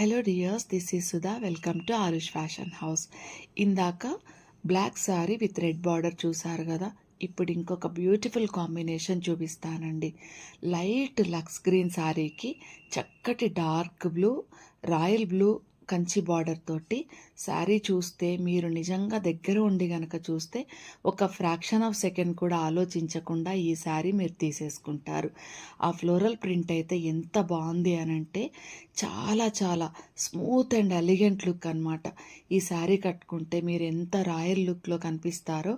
Hello dears, this is Sudha. Welcome to Arush fashion house. ఇందాక black sari with red border చూసారు కదా. ఇప్పుడు ఇంకొక బ్యూటిఫుల్ కాంబినేషన్ చూపిస్తానండి. లైట్ లక్స్ గ్రీన్ శారీకి చక్కటి dark blue, royal blue Kanchi border తోటి శారీ చూస్తే మీరు నిజంగా దగ్గర ఉండి కనుక చూస్తే ఒక ఫ్రాక్షన్ ఆఫ్ సెకండ్ కూడా ఆలోచించకుండా ఈ శారీ మీరు తీసేసుకుంటారు. ఆ ఫ్లోరల్ ప్రింట్ అయితే ఎంత బాగుంది అని అంటే చాలా చాలా స్మూత్ అండ్ ఎలిగెంట్ లుక్ అనమాట. ఈ శారీ కట్టుకుంటే మీరు ఎంత రాయల్ లుక్లో కనిపిస్తారో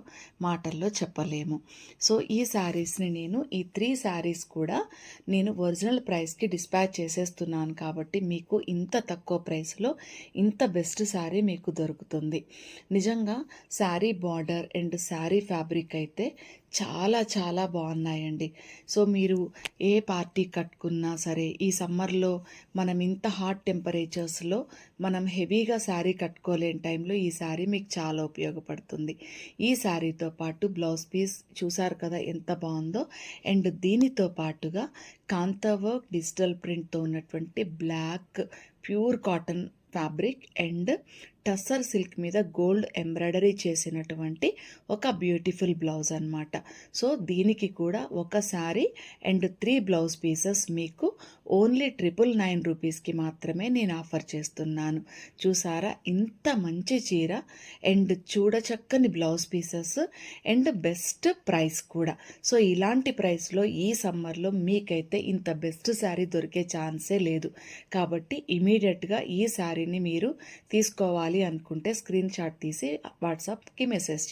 మాటల్లో చెప్పలేము. సో ఈ శారీస్ని ఈ 3 శారీస్ కూడా నేను ఒరిజినల్ ప్రైస్కి డిస్పాచ్ చేసేస్తున్నాను కాబట్టి మీకు ఇంత తక్కువ ప్రైస్లో ఇంత బెస్ట్ శారీ మీకు దొరుకుతుంది. నిజంగా sari border and sari fabric అయితే చాలా చాలా బాగున్నాయండి. సో మీరు ఏ పార్టీ కట్టుకున్నా సరే ఈ సమ్మర్లో మనం ఇంత హాట్ టెంపరేచర్స్లో మనం హెవీగా శారీ కట్టుకోలేని టైంలో ఈ శారీ మీకు చాలా ఉపయోగపడుతుంది. ఈ శారీతో పాటు బ్లౌజ్ పీస్ చూసారు కదా ఎంత బాగుందో. అండ్ దీనితో పాటుగా కాంతా వర్క్ డిజిటల్ ప్రింట్తో ఉన్నటువంటి black pure cotton fabric and tussar silk మీద గోల్డ్ ఎంబ్రాయిడరీ చేసినటువంటి ఒక బ్యూటిఫుల్ బ్లౌజ్ అనమాట. సో దీనికి కూడా ఒక శారీ అండ్ 3 బ్లౌజ్ పీసెస్ మీకు ఓన్లీ 999 రూపీస్కి మాత్రమే నేను ఆఫర్ చేస్తున్నాను. చూసారా ఇంత మంచి చీర అండ్ చూడచక్కని blouse pieces and best price కూడా. సో ఇలాంటి ప్రైస్లో ఈ సమ్మర్లో మీకైతే ఇంత బెస్ట్ శారీ దొరికే ఛాన్సే లేదు. కాబట్టి ఇమీడియట్గా ఈ శారీని మీరు తీసుకోవాలి అనుకుంటే స్క్రీన్ షాట్ తీసి వాట్సాప్కి మెసేజ్